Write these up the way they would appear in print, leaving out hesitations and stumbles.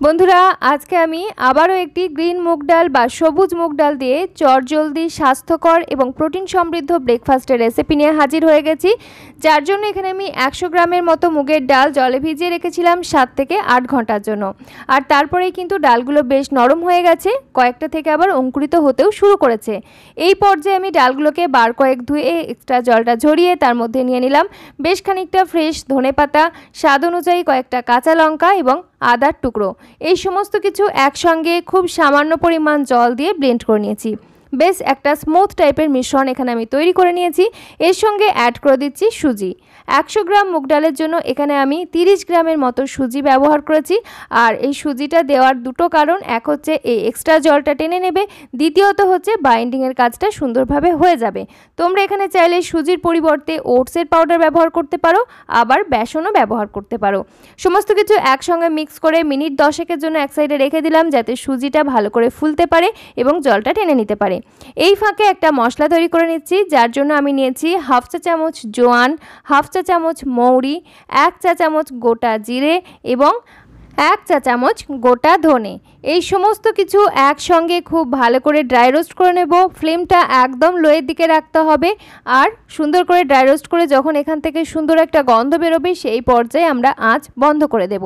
বন্ধুরা আজকে আমি আবারও একটি গ্রিন মুগ ডাল বা সবুজ মুগ ডাল দিয়ে চটজলদি স্বাস্থ্যকর এবং প্রোটিন সমৃদ্ধ ব্রেকফাস্টের রেসিপি নিয়ে হাজির হয়ে গেছি। যার জন্য এখানে আমি 100 গ্রামের মতো মুগের ডাল জলে ভিজিয়ে রেখেছিলাম 7 থেকে 8 ঘন্টার জন্য। আর তারপরেই কিন্তু ডালগুলো বেশ নরম হয়ে গেছে, কয়েকটা থেকে আবার অঙ্কুরিত হতেও শুরু করেছে। এই পর্যায়ে আমি ডালগুলোকে বার কয়েক ধুয়ে এক্সট্রা জলটা ঝরিয়ে তার মধ্যে নিয়ে নিলাম বেশ খানিকটা ফ্রেশ ধনেপাতা, স্বাদ অনুযায়ী কয়েকটা কাঁচা লঙ্কা এবং আদার টুকরো। এই সমস্ত কিছু একসঙ্গে খুব সামান্য পরিমাণ জল দিয়ে ব্লেন্ড করে নিয়েছি। বেশ একটা স্মুথ টাইপের মিশ্রণ এখানে আমি তৈরি করে নিয়েছি। এর সঙ্গে অ্যাড করে দিচ্ছি সুজি। 100 গ্রাম মুগ ডালের জন্য এখানে আমি 30 গ্রামের মতো সুজি ব্যবহার করেছি। আর এই সুজিটা দেওয়ার দুটো কারণ, এক হচ্ছে এই এক্সট্রা জলটা টেনে নেবে, দ্বিতীয়ত হচ্ছে বাইন্ডিংয়ের কাজটা সুন্দরভাবে হয়ে যাবে। তোমরা এখানে চাইলে সুজির পরিবর্তে ওটসের পাউডার ব্যবহার করতে পারো, আবার বেসনও ব্যবহার করতে পারো। সমস্ত কিছু একসঙ্গে মিক্স করে মিনিট 10 জন্য এক সাইডে রেখে দিলাম যাতে সুজিটা ভালো করে ফুলতে পারে এবং জলটা টেনে নিতে পারে। এই ফাঁকে একটা মশলা তৈরি করে নিচ্ছি, যার জন্য আমি নিয়েছি হাফ চা চামচ জোয়ান, হাফ চা চামচ মৌরি, 1 চা চামচ গোটা জিরে এবং 1 চা চামচ গোটা ধনে। এই সমস্ত কিছু একসঙ্গে খুব ভালো করে ড্রাই রোস্ট করে নেব। ফ্লেমটা একদম লোয়ের দিকে রাখতে হবে। আর সুন্দর করে ড্রাই রোস্ট করে যখন এখান থেকে সুন্দর একটা গন্ধ বেরোবে সেই পর্যায়ে আমরা আঁচ বন্ধ করে দেব।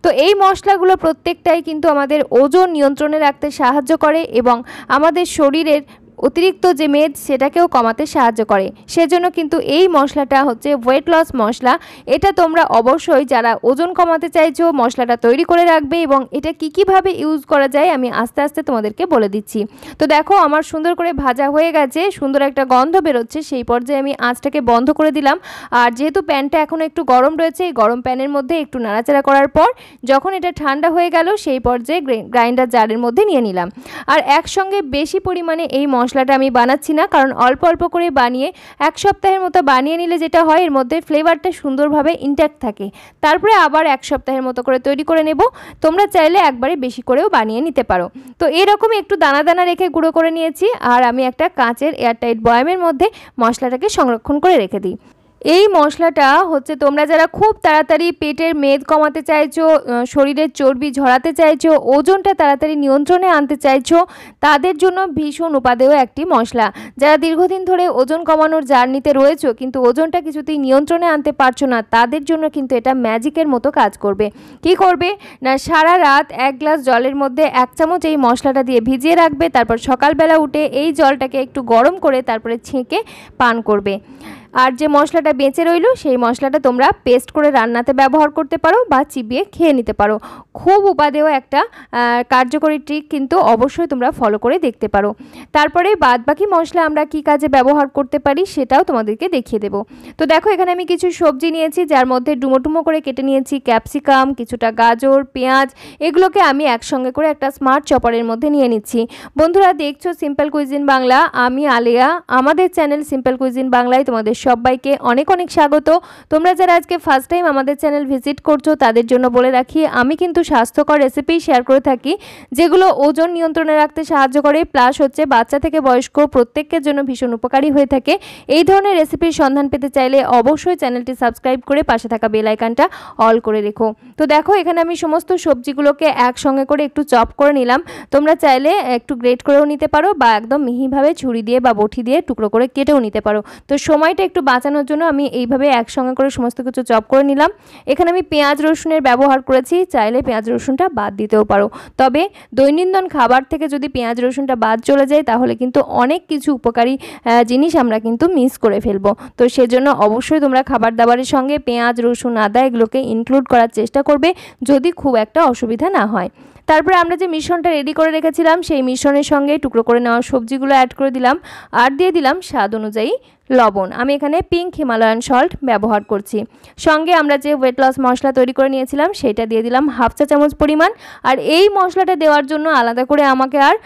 তো এই মশলাগুলো প্রত্যেকটাই কিন্তু আমাদের ওজন নিয়ন্ত্রণে রাখতে সাহায্য করে এবং আমাদের শরীরের অতিরিক্ত যে মেদ সেটাকেও কমাতে সাহায্য করে। সেজন্য কিন্তু এই মশলাটা হচ্ছে ওয়েট লস মশলা। এটা তোমরা অবশ্যই যারা ওজন কমাতে চাইছো মশলাটা তৈরি করে রাখবে এবং এটা কীভাবে ইউজ করা যায় আমি আস্তে আস্তে তোমাদেরকে বলে দিচ্ছি। তো দেখো আমার সুন্দর করে ভাজা হয়ে গেছে, সুন্দর একটা গন্ধ বেরোচ্ছে। সেই পর্যায়ে আমি আঁচটাকে বন্ধ করে দিলাম। আর যেহেতু প্যানটা এখনও একটু গরম রয়েছে, এই গরম প্যানের মধ্যে একটু নাড়াচাড়া করার পর যখন এটা ঠান্ডা হয়ে গেল সেই পর্যায়ে গ্রাইন্ডার জারের মধ্যে নিয়ে নিলাম। আর একসঙ্গে বেশি পরিমাণে এই মশলাটা আমি বানাচ্ছি না, কারণ অল্প অল্প করে বানিয়ে 1 সপ্তাহের মতো বানিয়ে নিলে যেটা হয় এর মধ্যে ফ্লেভারটা সুন্দরভাবে ইনট্যাক্ট থাকে। তারপরে আবার 1 সপ্তাহের মতো করে তৈরি করে নেব। তোমরা চাইলে একবারে বেশি করেও বানিয়ে নিতে পারো। তো এরকমই একটু দানা দানা রেখে গুঁড়ো করে নিয়েছি। আর আমি একটা কাঁচের এয়ারটাইট বয়ামের মধ্যে মশলাটাকে সংরক্ষণ করে রেখে দিই। এই মশলাটা হচ্ছে তোমরা যারা খুব তাড়াতাড়ি পেটের মেদ কমাতে চাইছো, শরীরের চর্বি ঝরাতে চাইছো, ওজনটা তাড়াতাড়ি নিয়ন্ত্রণে আনতে চাইছো, তাদের জন্য ভীষণ উপাদেয় একটি মশলা। যারা দীর্ঘদিন ধরে ওজন কমানোর জার্নিতে রয়েছো কিন্তু ওজনটা কিছুতেই নিয়ন্ত্রণে আনতে পারছো না, তাদের জন্য কিন্তু এটা ম্যাজিকের মতো কাজ করবে। কি করবে না, সারা রাত 1 গ্লাস জলের মধ্যে 1 চামচ এই মশলাটা দিয়ে ভিজিয়ে রাখবে। তারপর সকালবেলা উঠে এই জলটাকে একটু গরম করে তারপরে ছেঁকে পান করবে। আর যে মশলাটা বেঁচে রইল সেই মশলাটা তোমরা পেস্ট করে রান্নাতে ব্যবহার করতে পারো বা চিবিয়ে খেয়ে নিতে পারো। খুব উপাদেয় একটা কার্যকরী ট্রিক, কিন্তু অবশ্যই তোমরা ফলো করে দেখতে পারো। তারপরে বাদবাকি মশলা আমরা কি কাজে ব্যবহার করতে পারি সেটাও তোমাদেরকে দেখিয়ে দেব। তো দেখো এখানে আমি কিছু সবজি নিয়েছি, যার মধ্যে ডুমো ডুমো করে কেটে নিয়েছি ক্যাপসিকাম, কিছুটা গাজর, পেঁয়াজ। এগুলোকে আমি একসঙ্গে করে একটা স্মার্ট চপারের মধ্যে নিয়ে নিচ্ছি। বন্ধুরা দেখছো সিম্পল কুইজিন বাংলা, আমি আলেয়া। আমাদের চ্যানেল সিম্পল কুইজিন বাংলায় তোমাদের সবাইকে অনেক অনেক স্বাগত। তোমরা যারা আজকে ফার্স্ট টাইম আমাদের চ্যানেল ভিজিট করছো তাদের জন্য বলে রাখি, আমি কিন্তু স্বাস্থ্যকর রেসিপি শেয়ার করে থাকি যেগুলো ওজন নিয়ন্ত্রণে রাখতে সাহায্য করে, প্লাস হচ্ছে বাচ্চা থেকে বয়স্ক প্রত্যেকের জন্য ভীষণ উপকারী হয়ে থাকে। এই ধরনের রেসিপির সন্ধান পেতে চাইলে অবশ্যই চ্যানেলটি সাবস্ক্রাইব করে পাশে থাকা বেল আইকনটা অল করে রেখো। তো দেখো এখানে আমি সমস্ত সবজিগুলোকে একসঙ্গে করে একটু চপ করে নিলাম। তোমরা চাইলে একটু গ্রেট করেও নিতে পারো বা একদম মিহিভাবে ছুরি দিয়ে বা বটি দিয়ে টুকরো করে কেটেও নিতে পারো। তো সময়টা একটু বাঁচানোর জন্য আমি এইভাবে একসঙ্গে করে সমস্ত কিছু চপ করে নিলাম। এখানে আমি পেঁয়াজ রসুনের ব্যবহার করেছি, চাইলে পেঁয়াজ রসুনটা বাদ দিতেও পারো। তবে দৈনন্দিন খাবার থেকে যদি পেঁয়াজ রসুনটা বাদ চলে যায় তাহলে কিন্তু অনেক কিছু উপকারী জিনিস আমরা কিন্তু মিস করে ফেলবো। তো সেজন্য অবশ্যই তোমরা খাবার দাবারের সঙ্গে পেঁয়াজ রসুন আদা এগুলোকে ইনক্লুড করার চেষ্টা করবে, যদি খুব একটা অসুবিধা না হয়। তারপরে আমরা যে মিশ্রণটা রেডি করে রেখেছিলাম সেই মিশ্রণের সঙ্গে টুকরো করে নেওয়া সবজিগুলো অ্যাড করে দিলাম আর দিয়ে দিলাম স্বাদ অনুযায়ী লবণ। আমি এখানে পিঙ্ক হিমালয়ান সল্ট ব্যবহার করছি। সঙ্গে আমরা যে ওয়েট লস মশলা তৈরি করে নিয়েছিলাম সেটা দিয়ে দিলাম 1/2 চা চামচ পরিমাণ। আর এই মশলাটা দেওয়ার জন্য আলাদা করে আমাকে আর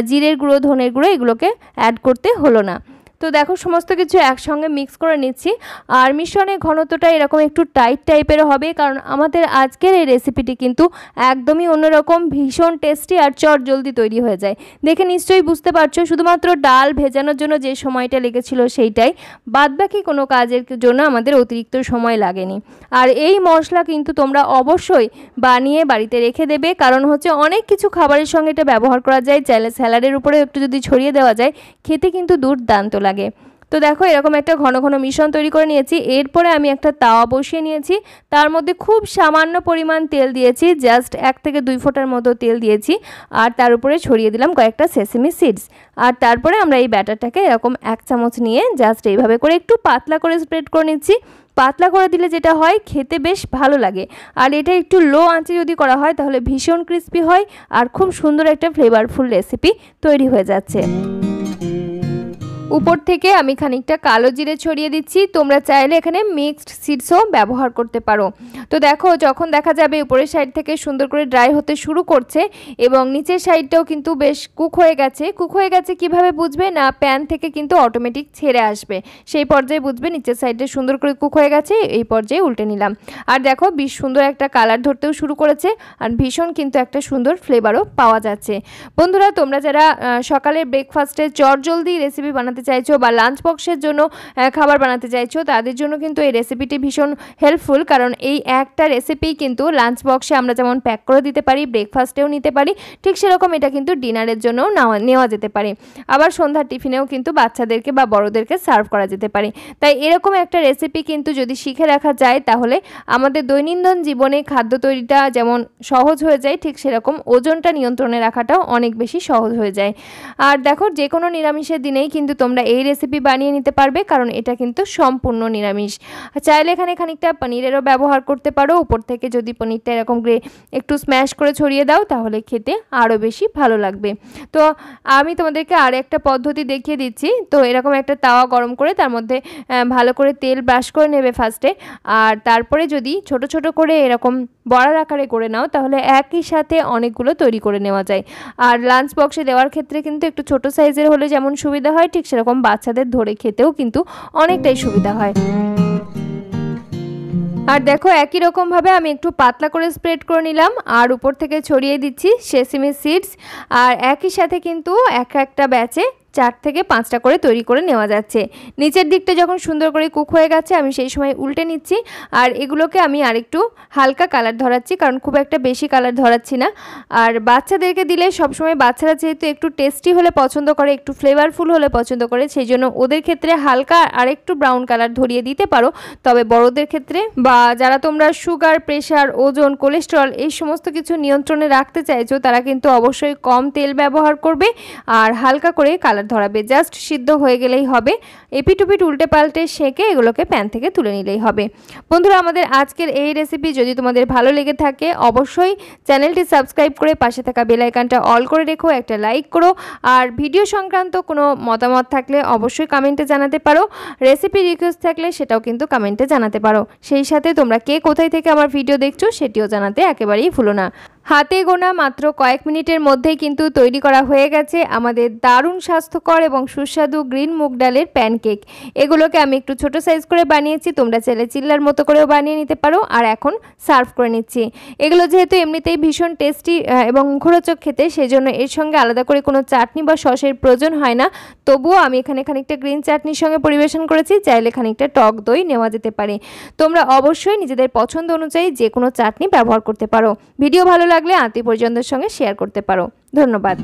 জিরের গুঁড়ো ধনের গুঁড়ো এগুলোকে অ্যাড করতে হলো না। তো তো দেখো সমস্ত কিছু একসঙ্গে মিক্স করে নিচ্ছি। আর মিশ্রণের ঘনত্বটা এরকম একটু টাইট টাইপের হবে, কারণ আমাদের আজকের এই রেসিপিটি কিন্তু একদমই অন্যরকম, ভীষণ টেস্টি আর চটজলদি তৈরি হয়ে যায়। দেখে নিশ্চয়ই বুঝতে পারছো, শুধুমাত্র ডাল ভেজানোর জন্য যে সময়টা লেগেছিল সেইটাই, বাদবাকি কোনো কাজের জন্য আমাদের অতিরিক্ত সময় লাগেনি। আর এই মশলা কিন্তু তোমরা অবশ্যই বানিয়ে বাড়িতে রেখে দেবে, কারণ হচ্ছে অনেক কিছু খাবারের সঙ্গে এটা ব্যবহার করা যায়। চাইলে স্যালাডের উপরে একটু যদি ছড়িয়ে দেওয়া যায়, খেতে কিন্তু দুর্দান্ত লাগে। তো দেখো এরকম একটা ঘন ঘন মিশ্রণ তৈরি করে নিয়েছি। এরপরে আমি একটা তাওয়া বসিয়ে নিয়েছি, তার মধ্যে খুব সামান্য পরিমাণ তেল দিয়েছি, জাস্ট 1 থেকে 2 ফোঁটার মতো তেল দিয়েছি। আর তার উপরে ছড়িয়ে দিলাম কয়েকটা সেসেমি সিডস। আর তারপরে আমরা এই ব্যাটারটাকে এরকম 1 চামচ নিয়ে জাস্ট এইভাবে করে একটু পাতলা করে স্প্রেড করে নিচ্ছি। পাতলা করে দিলে যেটা হয়, খেতে বেশ ভালো লাগে। আর এটা একটু লো আঁচে যদি করা হয় তাহলে ভীষণ ক্রিস্পি হয় আর খুব সুন্দর একটা ফ্লেভারফুল রেসিপি তৈরি হয়ে যাচ্ছে। উপর থেকে আমি খানিকটা কালো জিরে ছড়িয়ে দিচ্ছি। তোমরা চাইলে এখানে মিক্সড সিডসও ব্যবহার করতে পারো। তো দেখো যখন দেখা যাবে উপরের সাইড থেকে সুন্দর করে ড্রাই হতে শুরু করছে এবং নিচের সাইডটাও কিন্তু বেশ কুক হয়ে গেছে। কুক হয়ে গেছে কিভাবে বুঝবে? না, প্যান থেকে কিন্তু অটোমেটিক ছেড়ে আসবে, সেই পর্যায়ে বুঝবে নিচের সাইডটা সুন্দর করে কুক হয়ে গেছে। এই পর্যায়ে উল্টে নিলাম। আর দেখো বেশ সুন্দর একটা কালার ধরতেও শুরু করেছে আর ভীষণ কিন্তু একটা সুন্দর ফ্লেভারও পাওয়া যাচ্ছে। বন্ধুরা, তোমরা যারা সকালের ব্রেকফাস্টে চটজলদি রেসিপি বানাতে চাইছো বা লাঞ্চ বক্সের জন্য খাবার বানাতে চাইছো, তাদের জন্য কিন্তু এই রেসিপিটি ভীষণ হেল্পফুল, কারণ এই একটা রেসিপি কিন্তু লাঞ্চ বক্সে আমরা যেমন প্যাক করে দিতে পারি, ব্রেকফাস্টেও নিতে পারি, ঠিক সেরকম এটা কিন্তু ডিনারের জন্যও নেওয়া যেতে পারে। আবার সন্ধ্যার টিফিনেও কিন্তু বাচ্চাদেরকে বা বড়োদেরকে সার্ভ করা যেতে পারে। তাই এরকম একটা রেসিপি কিন্তু যদি শিখে রাখা যায়, তাহলে আমাদের দৈনন্দিন জীবনে খাদ্য তৈরিটা যেমন সহজ হয়ে যায়, ঠিক সেরকম ওজনটা নিয়ন্ত্রণে রাখাটাও অনেক বেশি সহজ হয়ে যায়। আর দেখো যে কোনো নিরামিষের দিনেই কিন্তু তোমরা এই রেসিপি বানিয়ে নিতে পারবে, কারণ এটা কিন্তু সম্পূর্ণ নিরামিষ। চাইলে এখানে খানিকটা পনিরেরও ব্যবহার করতে পারো। উপর থেকে যদি পনিরটা এরকম একটু স্ম্যাশ করে ছড়িয়ে দাও, তাহলে খেতে আরও বেশি ভালো লাগবে। তো আমি তোমাদেরকে আর একটা পদ্ধতি দেখিয়ে দিচ্ছি। তো এরকম একটা তাওয়া গরম করে তার মধ্যে ভালো করে তেল ব্রাশ করে নেবে ফার্স্টে। আর তারপরে যদি ছোট ছোট করে এরকম বড়ার আকারে করে নাও, তাহলে একই সাথে অনেকগুলো তৈরি করে নেওয়া যায়। আর লাঞ্চ বক্সে দেওয়ার ক্ষেত্রে কিন্তু একটু ছোট সাইজের হলে যেমন সুবিধা হয়, ঠিক সেরকম বাচ্চাদের ধরে খেতেও কিন্তু অনেকটাই সুবিধা হয়। আর দেখো একই রকমভাবে আমি একটু পাতলা করে স্প্রেড করে নিলাম আর উপর থেকে ছড়িয়ে দিচ্ছি সেসেমি সিডস। আর একই সাথে কিন্তু একটা ব্যাচে 4 থেকে 5টা করে তৈরি করে নেওয়া যাচ্ছে। নিচের দিকটা যখন সুন্দর করে কুক হয়ে গেছে, আমি সেই সময় উল্টে নিচ্ছি। আর এগুলোকে আমি আরেকটু হালকা কালার ধরাচ্ছি, কারণ খুব একটা বেশি কালার ধরাচ্ছি না। আর বাচ্চাদেরকে দিলে সবসময় বাচ্চারা যেহেতু একটু টেস্টি হলে পছন্দ করে, একটু ফ্লেভারফুল হলে পছন্দ করে, সেই জন্য ওদের ক্ষেত্রে হালকা আরেকটু ব্রাউন কালার ধরিয়ে দিতে পারো। তবে বড়দের ক্ষেত্রে বা যারা তোমরা সুগার, প্রেশার, ওজন, কোলেস্টেরল এই সমস্ত কিছু নিয়ন্ত্রণে রাখতে চাইছো, তারা কিন্তু অবশ্যই কম তেল ব্যবহার করবে আর হালকা করে কালার ধরাবে। জাস্ট সিদ্ধ হয়ে গেলেই হবে। এপিটুপিট উল্টে পাল্টে সেঁকে এগুলোকে প্যান থেকে তুলে নিলেই হবে। বন্ধুরা, আমাদের আজকের এই রেসিপি যদি তোমাদের ভালো লেগে থাকে, অবশ্যই চ্যানেলটি সাবস্ক্রাইব করে পাশে থাকা বেল আইকনটা অল করে রেখো, একটা লাইক করো। আর ভিডিও সংক্রান্ত কোনো মতামত থাকলে অবশ্যই কমেন্টে জানাতে পারো। রেসিপি রিকোয়েস্ট থাকলে সেটাও কিন্তু কমেন্টে জানাতে পারো। সেই সাথে তোমরা কে কোথায় থেকে আমার ভিডিও দেখছো সেটিও জানাতে একেবারেই ভুলো না। হাতে গোনা মাত্র কয়েক মিনিটের মধ্যেই কিন্তু তৈরি করা হয়ে গেছে আমাদের দারুণ স্বাস্থ্যকর এবং সুস্বাদু গ্রিন মুগ ডালের প্যানকেক। এগুলোকে আমি একটু ছোট সাইজ করে বানিয়েছি, তোমরা চাইলে চিল্লার মতো করেও বানিয়ে নিতে পারো। আর এখন সার্ভ করে নিচ্ছি। এগুলো যেহেতু এমনিতেই ভীষণ টেস্টি এবং মুখরোচক খেতে, সেজন্য এর সঙ্গে আলাদা করে কোনো চাটনি বা সসের প্রয়োজন হয় না। তবুও আমি এখানে খানিকটা গ্রিন চাটনির সঙ্গে পরিবেশন করেছি, চাইলে খানিকটা টক দই নেওয়া যেতে পারে। তোমরা অবশ্যই নিজেদের পছন্দ অনুযায়ী যে কোনো চাটনি ব্যবহার করতে পারো। ভিডিও ভালো লাগলে আত্মীয় পরিজনদের সঙ্গে শেয়ার করতে পারো। ধন্যবাদ।